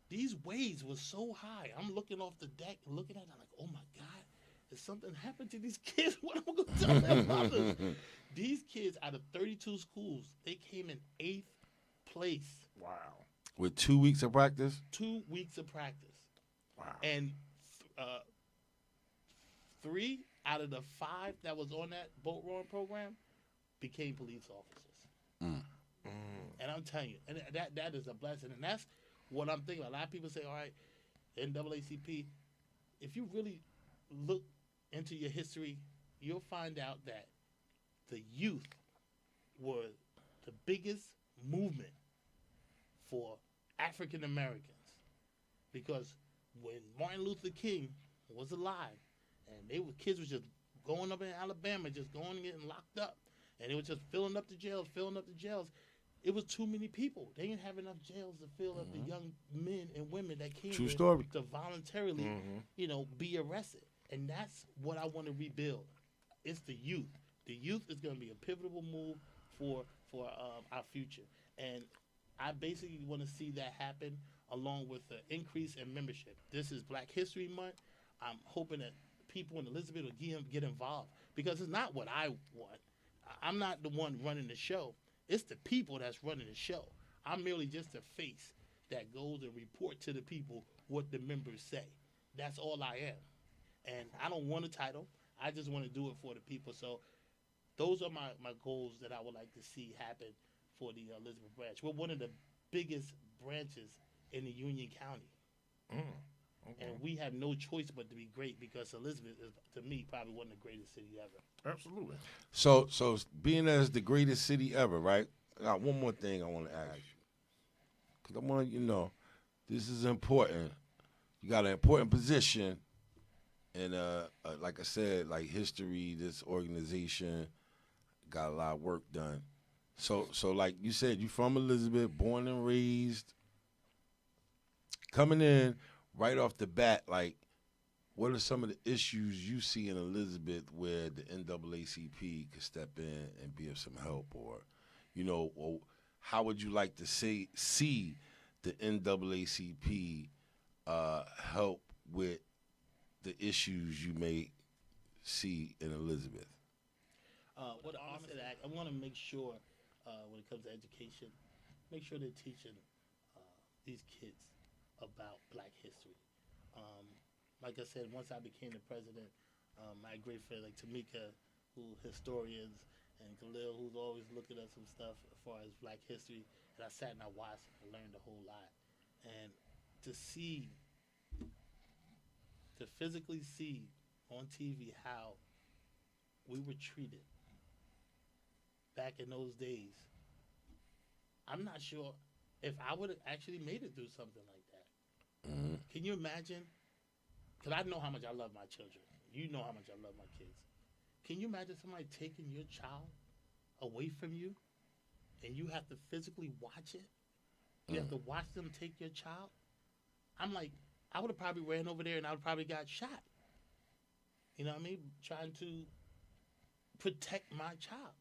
these waves were so high. I'm looking off the deck, looking at it, I'm like, oh my God, has something happened to these kids? What am I going to tell their mothers? These kids, out of 32 schools, they came in 8th place. Wow. With 2 weeks of practice? 2 weeks of practice. Wow. And 3 out of the 5 that was on that boat rowing program became police officers. And I'm telling you, and that is a blessing. And that's what I'm thinking. A lot of people say, all right, NAACP, if you really look into your history, you'll find out that the youth were the biggest movement for African Americans. Because when Martin Luther King was alive, and kids was just going up in Alabama, just going and getting locked up, and they were just filling up the jails. It was too many people. They didn't have enough jails to fill up the young men and women that came True in story. to voluntarily, be arrested. And that's what I want to rebuild. It's the youth. The youth is going to be a pivotal move for our future. And I basically want to see that happen along with the increase in membership. This is Black History Month. I'm hoping that people in Elizabeth will get involved, because it's not what I want. I'm not the one running the show. It's the people that's running the show. I'm merely just a face that goes and report to the people what the members say. That's all I am. And I don't want a title. I just want to do it for the people. So those are my goals that I would like to see happen for the Elizabeth branch. We're one of the biggest branches in the Union County. Okay. And we have no choice but to be great, because Elizabeth is, to me, probably one of the greatest cities ever. Absolutely. So being as the greatest city ever, right? Now, one more thing I want to ask you, because I want to, this is important. You got an important position, and like I said, like history, this organization got a lot of work done. So like you said, you from Elizabeth, born and raised, coming in. Right off the bat, like, what are some of the issues you see in Elizabeth where the NAACP could step in and be of some help, or how would you like to see the NAACP help with the issues you may see in Elizabeth? What I want to say, I want to make sure when it comes to education, make sure they're teaching these kids about Black history. Like I said, once I became the president, my great friend like Tamika, who historians, and Khalil, who's always looking at some stuff as far as Black history, and I sat and I watched and learned a whole lot. And to physically see on TV how we were treated back in those days, I'm not sure if I would have actually made it through something like that. Can you imagine? Because I know how much I love my children. You know how much I love my kids. Can you imagine somebody taking your child away from you, and you have to physically watch it? You have to watch them take your child? I'm like, I would have probably ran over there and I would probably got shot. You know what I mean? Trying to protect my child.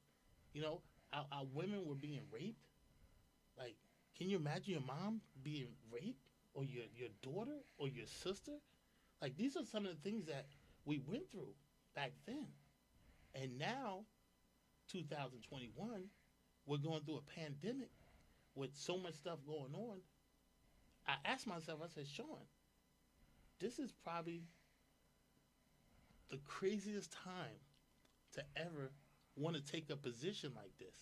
Our women were being raped. Like, can you imagine your mom being raped? Or your daughter or your sister? Like, these are some of the things that we went through back then. And now, 2021, we're going through a pandemic with so much stuff going on. I asked myself, I said, Shawn, this is probably the craziest time to ever want to take a position like this.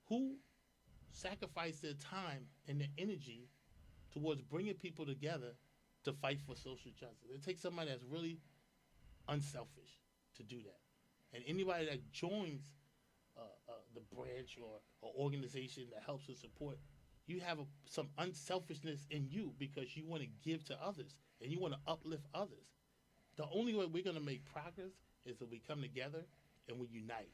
Who sacrificed their time and their energy towards bringing people together to fight for social justice? It takes somebody that's really unselfish to do that. And anybody that joins the branch or organization that helps to support, you have some unselfishness in you, because you want to give to others and you want to uplift others. The only way we're going to make progress is if we come together and we unite.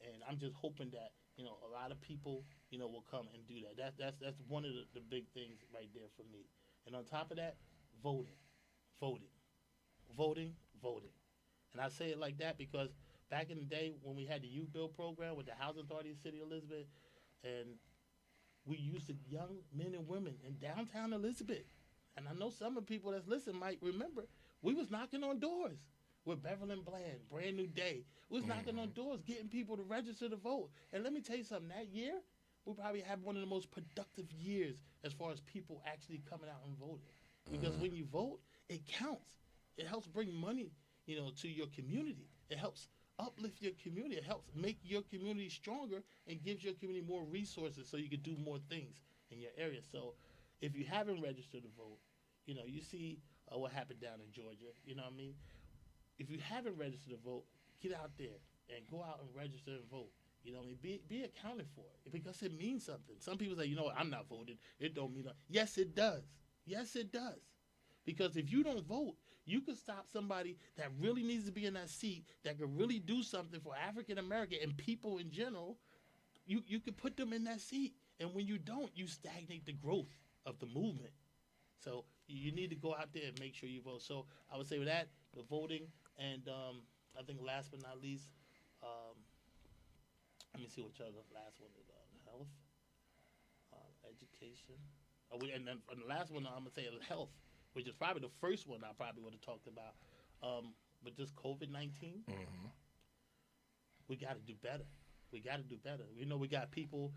And I'm just hoping that a lot of people will come and do that. That's one of the big things right there for me. And on top of that, voting. voting, voting, voting. And I say it like that because back in the day when we had the youth build program with the Housing Authority of the City of Elizabeth, and we used to young men and women in downtown Elizabeth. And I know some of the people that's listening might remember, we was knocking on doors with Beverly Bland, Brand New Day. We was knocking on doors, getting people to register to vote. And let me tell you something, that year, we probably had one of the most productive years as far as people actually coming out and voting. Because when you vote, it counts. It helps bring money, to your community. It helps uplift your community. It helps make your community stronger and gives your community more resources so you can do more things in your area. So if you haven't registered to vote, you see what happened down in Georgia. You know what I mean? If you haven't registered to vote, get out there and go out and register and vote. You know what I mean? Be accounted for it because it means something. Some people say, I'm not voting. It don't mean nothing. Yes, it does. Yes, it does. Because if you don't vote, you could stop somebody that really needs to be in that seat, that could really do something for African American and people in general. You could put them in that seat. And when you don't, you stagnate the growth of the movement. So you need to go out there and make sure you vote. So I would say with that, the voting, and I think last but not least, let me see what the last one is. Health, education. And then for the last one, I'm going to say health, which is probably the first one I probably would have talked about. With this COVID-19, we got to do better. We got to do better. We got people,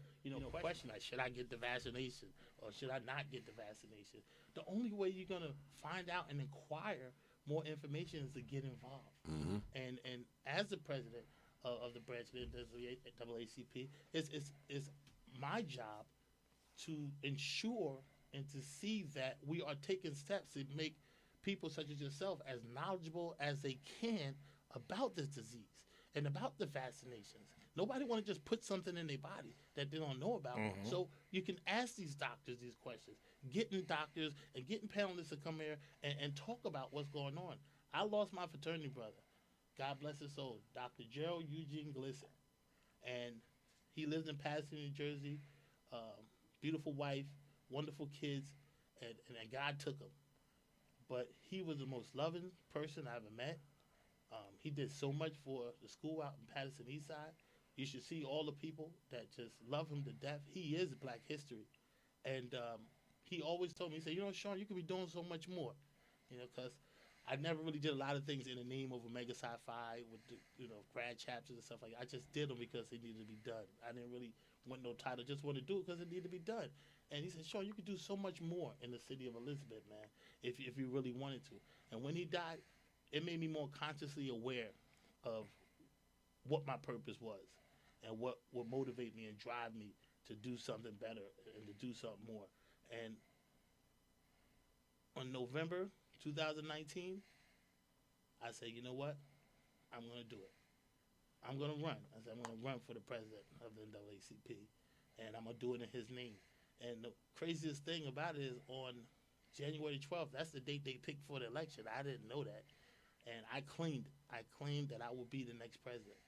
question like, should I get the vaccination or should I not get the vaccination? The only way you're going to find out and inquire more information is to get involved. And as the president of the branch of the NAACP, it's my job to ensure and to see that we are taking steps to make people such as yourself as knowledgeable as they can about this disease and about the vaccinations. Nobody want to just put something in their body that they don't know about. So you can ask these doctors these questions, getting doctors and getting panelists to come here and talk about what's going on. I lost my fraternity brother. God bless his soul, Dr. Gerald Eugene Glisson. And he lives in Paterson, New Jersey. Beautiful wife, wonderful kids, and God took him. But he was the most loving person I ever met. He did so much for the school out in Paterson East Side. You should see all the people that just love him to death. He is Black history. And he always told me, he said, Shawn, you could be doing so much more. Because I never really did a lot of things in the name of Omega Psi-Phi with the, grad chapters and stuff like that. I just did them because they needed to be done. I didn't really want no title, just want to do it because it needed to be done. And he said, Shawn, you could do so much more in the city of Elizabeth, man, if you really wanted to. And when he died, it made me more consciously aware of what my purpose was and what would motivate me and drive me to do something better and to do something more. And on November 2019, I said, you know what? I'm going to do it. I'm going to run. I said, I'm going to run for the president of the NAACP, and I'm going to do it in his name. And the craziest thing about it is on January 12th, that's the date they picked for the election. I didn't know that. And I claimed that I would be the next president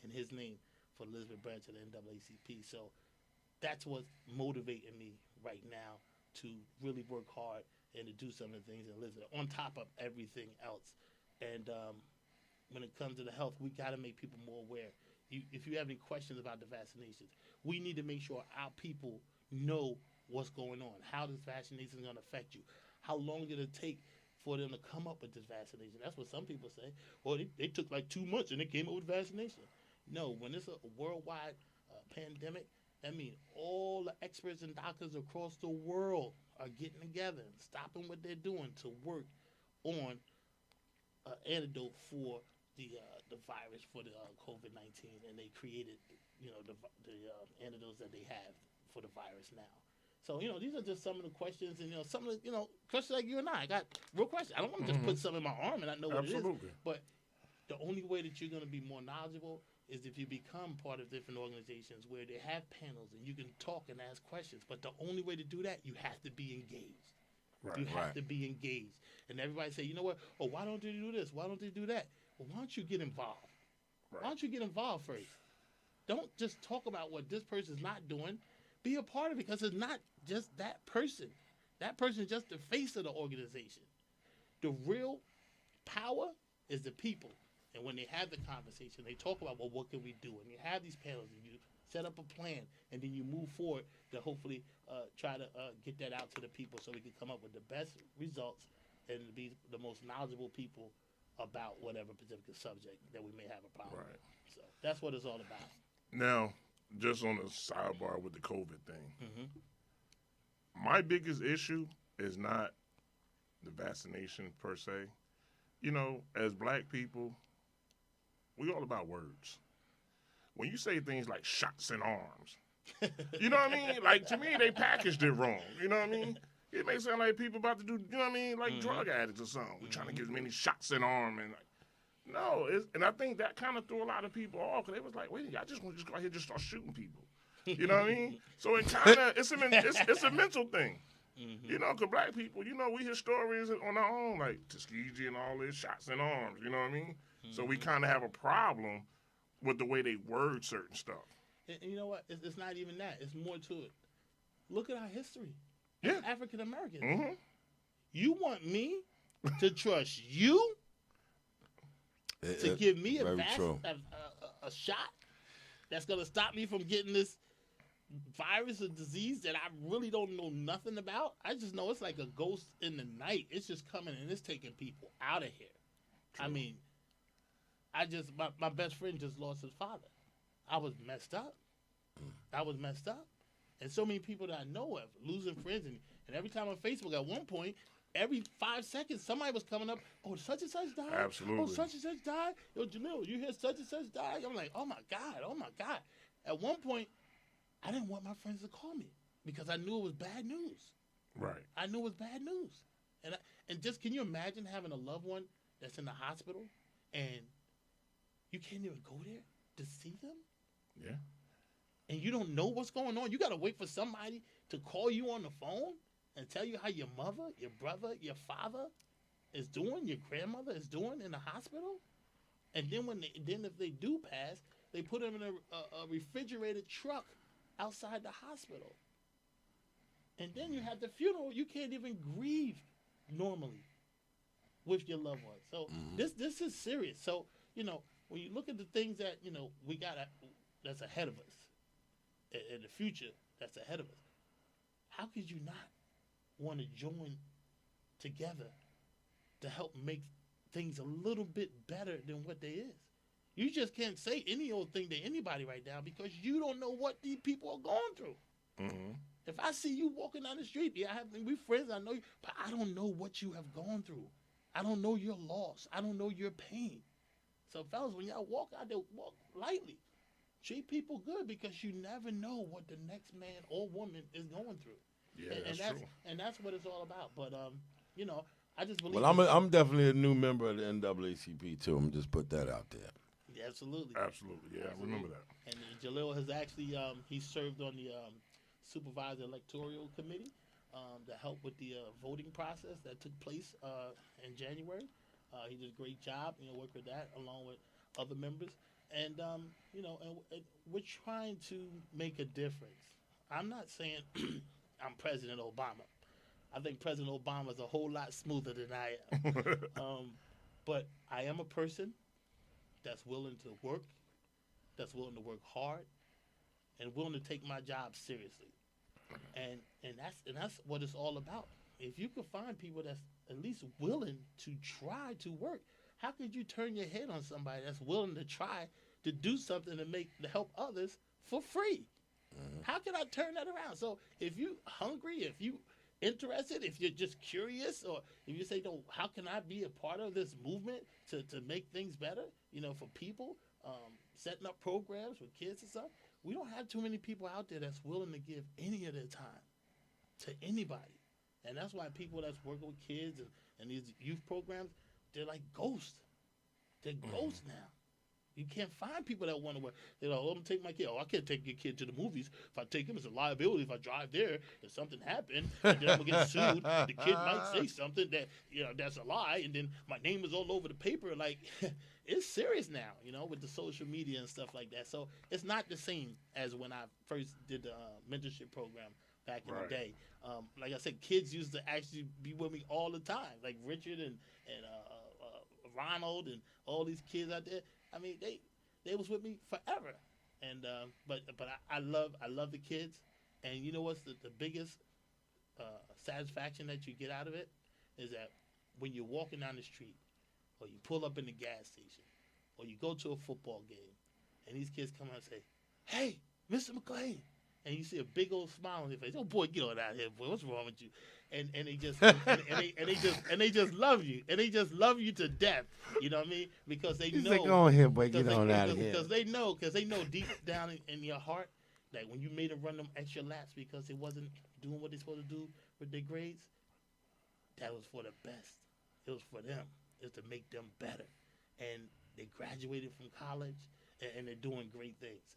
in his name for the Elizabeth branch of the NAACP. So that's what's motivating me right now to really work hard and to do some of the things in Elizabeth on top of everything else. And when it comes to the health, we got to make people more aware. If you have any questions about the vaccinations, we need to make sure our people know what's going on, how this vaccination is going to affect you, how long did it take for them to come up with this vaccination. That's what some people say. Well, they took like 2 months and they came up with vaccination. No, when it's a worldwide pandemic, that means all the experts and doctors across the world are getting together and stopping what they're doing to work on an antidote for the virus for the COVID-19, and they created, the antidotes that they have for the virus now. So, these are just some of the questions, and, some of the, questions like you and I got real questions. I don't want to just put something in my arm and I know what it is. But the only way that you're going to be more knowledgeable is if you become part of different organizations where they have panels and you can talk and ask questions. But the only way to do that, you have to be engaged. You have to be engaged. And everybody say, you know what? Oh, why don't they do this? Why don't they do that? Well, why don't you get involved? Why don't you get involved first? Don't just talk about what this person's not doing. Be a part of it because it's not just that person. That person is just the face of the organization. the real power is the people. And when they have the conversation, they talk about, well, what can we do? And you have these panels, and you set up a plan, and then you move forward to hopefully try to get that out to the people so we can come up with the best results and be the most knowledgeable people about whatever particular subject that we may have a problem with. So that's what it's all about. Now, just on a sidebar with the COVID thing, my biggest issue is not the vaccination per se. You know, as black people, we all about words. When you say things like shots in arms, you know what I mean? Like, to me, they packaged it wrong. You know what I mean? It may sound like people about to do, you know what I mean, like drug addicts or something. We're trying to get as many shots in arm. And like, no, and I think that kind of threw a lot of people off because they was like, wait, y'all just want to just go ahead and just start shooting people. You know what I mean? So it kind of, it's a mental thing. You know, because black people, you know, we historians on our own, like Tuskegee and all this, shots in arms, you know what I mean? So we kind of have a problem with the way they word certain stuff. And you know what? It's not even that. It's more to it. Look at our history. Yeah. As African Americans. You want me to trust you to give me a shot that's going to stop me from getting this virus or disease that I really don't know nothing about? I just know it's like a ghost in the night. It's just coming and it's taking people out of here. True. I mean, my best friend just lost his father. I was messed up. And so many people that I know of losing friends. And every time on Facebook, at one point, every 5 seconds, somebody was coming up, oh, such and such died. Absolutely. Oh, such and such died. Yo, Jalil, you hear such and such died? I'm like, oh, my God. At one point, I didn't want my friends to call me because I knew it was bad news. Right. I knew it was bad news. And just, can you imagine having a loved one that's in the hospital and you can't even go there to see them? Yeah. And you don't know what's going on. You got to wait for somebody to call you on the phone and tell you how your mother, your brother, your father is doing, your grandmother is doing in the hospital. And then if they do pass, they put them in a refrigerated truck outside the hospital. And then you have the funeral. You can't even grieve normally with your loved one. So this is serious. So, you know, when you look at the things that, you know, we got that's ahead of us, in the future that's ahead of us, how could you not want to join together to help make things a little bit better than what they is? You just can't say any old thing to anybody right now because you don't know what these people are going through. If I see you walking down the street, we friends, I know you, but I don't know what you have gone through. I don't know your loss. I don't know your pain. So, fellas, when y'all walk out there, walk lightly. Treat people good because you never know what the next man or woman is going through. Yeah, that's true. And that's what it's all about. But, you know, I just believe. Well, I'm definitely a new member of the NAACP, too. I'm just put that out there. Yeah, absolutely. Absolutely, yeah, I remember that. And Jalil has actually, he served on the Supervisor Electoral Committee to help with the voting process that took place in January. He did a great job, you know, work with that along with other members. And, you know, and we're trying to make a difference. I'm not saying I'm President Obama. I think President Obama is a whole lot smoother than I am. But I am a person that's willing to work, that's willing to work hard, and willing to take my job seriously. And that's what it's all about. If you could find people that's at least willing to try to work, how could you turn your head on somebody that's willing to try to do something to help others for free? How can I turn that around? So if you hungry, if you interested, if you're just curious, or if you say, no, how can I be a part of this movement to make things better, you know, for people, setting up programs with kids and stuff, we don't have too many people out there that's willing to give any of their time to anybody. And that's why people that's working with kids and these youth programs, they're like ghosts. They're ghosts now. You can't find people that want to work. They're like, oh, I'm going to take my kid. Oh, I can't take your kid to the movies. If I take him, it's a liability. If I drive there, if something happened, and then I'm going to get sued. The kid might say something that, you know, that's a lie, and then my name is all over the paper. Like, it's serious now, you know, with the social media and stuff like that. So it's not the same as when I first did the mentorship program back in Right. the day. Like I said, kids used to actually be with me all the time, like Richard and Ronald and all these kids out there. I mean, they was with me forever. And but I love the kids. And you know what's the biggest satisfaction that you get out of it is that when you're walking down the street, or you pull up in the gas station, or you go to a football game, and these kids come out and say, "Hey, Mr. McClain," and you see a big old smile on their face. "Oh boy, get on out here, boy. What's wrong with you?" And they just and they just love you, and they just love you to death. You know what I mean? Because they He's know. like, "Go on here, boy. Get on out of here." Because they know deep down in your heart that when you made them run them extra laps because they wasn't doing what they're supposed to do with their grades, that was for the best. It was for them. It was to make them better. And they graduated from college, and they're doing great things.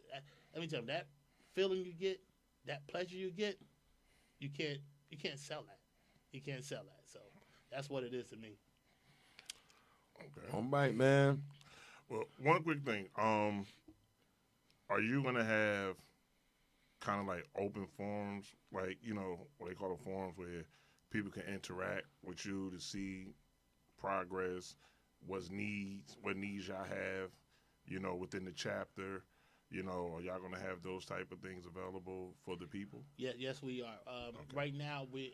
Let me tell you, that feeling you get, that pleasure you get, you can't sell that. You can't sell that. So that's what it is to me. Okay. All right, man. Well, one quick thing. Are you gonna have kind of like open forums, like, you know, what they call the forums, where people can interact with you to see progress, what needs y'all have, you know, within the chapter, you know, are y'all gonna have those type of things available for the people? Yeah, yes, we are. Right now, we're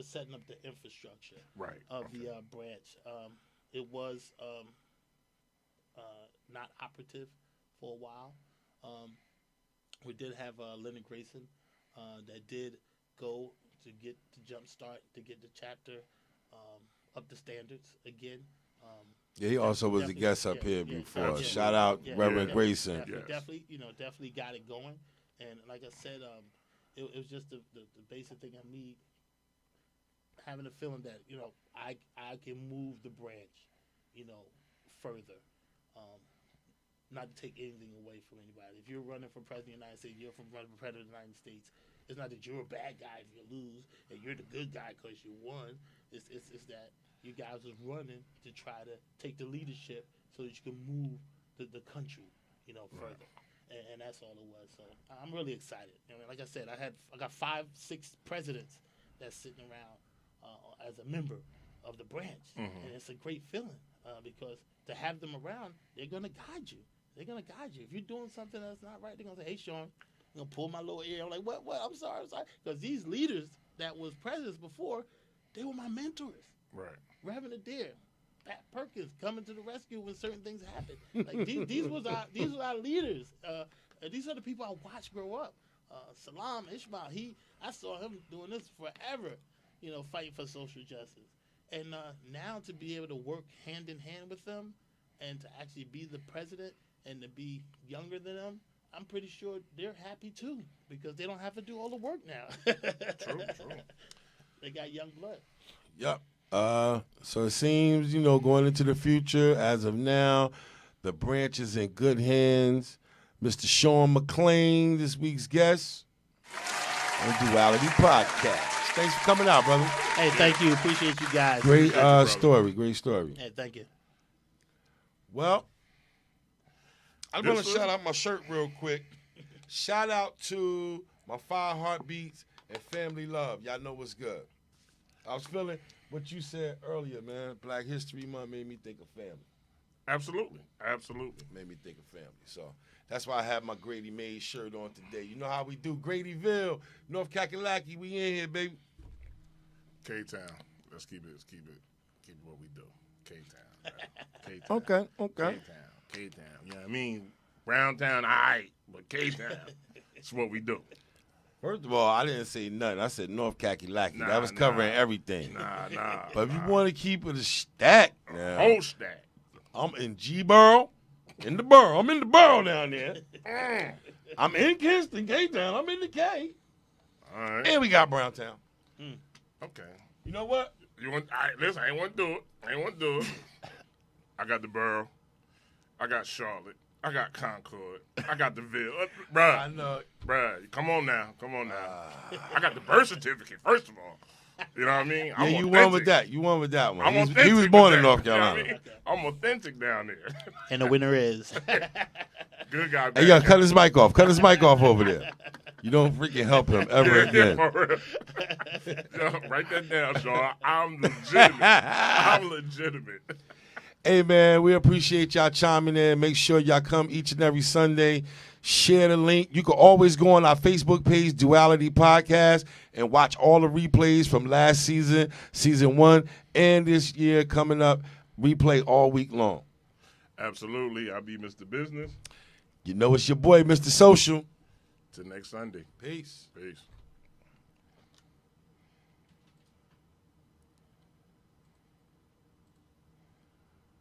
setting up the infrastructure of the branch. It was not operative for a while. We did have Leonard Grayson that did go to get the jumpstart, to get the chapter up to standards again. Yeah, he also was a guest up here before. Shout out Reverend Grayson. Definitely got it going. And like I said, it was just the basic thing I need. Having a feeling that, you know, I can move the branch, you know, further. Not to take anything away from anybody. If you're running for president of the United States, you're running for president of the United States. It's not that you're a bad guy if you lose, and you're the good guy because you won. It's that you guys was running to try to take the leadership so that you can move the country, you know, further. And that's all it was. So I'm really excited. I mean, like I said, I got 5-6 presidents that's sitting around as a member of the branch, and it's a great feeling because to have them around, they're gonna guide you. They're gonna guide you. If you're doing something that's not right, they're gonna say, "Hey, Shawn," I'm gonna pull my little ear. I'm like, "What? I'm sorry." Because these leaders that was presidents before, they were my mentors. Right. Reverend Adair, Pat Perkins coming to the rescue when certain things happen. Like these were our leaders. These are the people I watched grow up. Salam Ishmael, I saw him doing this forever, you know, fighting for social justice. And now to be able to work hand in hand with them and to actually be the president and to be younger than them, I'm pretty sure they're happy too because they don't have to do all the work now. True. They got young blood. Yep. So it seems, you know, going into the future, as of now, the branch is in good hands. Mr. Shawn Mcclain, this week's guest on Duality Podcast. Thanks for coming out, brother. Hey, thank you. Appreciate you guys. Great story. Great story. Hey, thank you. Well, I'm going to shout out my shirt real quick. Shout out to my 5 Heartbeats and Family Love. Y'all know what's good. I was feeling what you said earlier, man. Black History Month made me think of family. Absolutely. Made me think of family. So that's why I have my Grady Mays shirt on today. You know how we do. Gradyville, North Kakalaki, we in here, baby. K-Town. Let's keep it what we do. K-Town. Right? K-Town. Okay. K-Town. You know what I mean? Browntown, all right, but K-Town. That's what we do. First of all, I didn't say nothing. I said North Kakalaki. That was covering everything. Nah. But if you want to keep it a stack now, Whole stack. I'm in G-Borough. In the borough. I'm in the borough down there. I'm in Kingston, K-Town. I'm in the K. All right. And we got Browntown. Okay. You know what? Listen, I ain't want to do it. I got the borough. I got Charlotte. I got Concord. I got the Ville. Bruh. I know. Bruh, come on now. I got the birth certificate, first of all. You know what I mean? Yeah, you won with that. You won with that one. I'm He was born in North You know what I Carolina. mean? I'm authentic down there. And the winner is. Good guy. Hey, yo, cut his mic off. Cut his mic off over there. You don't freaking help him ever again. For real. Yo, write that down, Shawn. I'm legitimate. I'm legitimate. Hey, man, we appreciate y'all chiming in. Make sure y'all come each and every Sunday. Share the link. You can always go on our Facebook page, Duality Podcast, and watch all the replays from last season, season 1, and this year coming up. Replay all week long. Absolutely. I'll be Mr. Business. You know it's your boy, Mr. Social. Till next Sunday. Peace. Peace.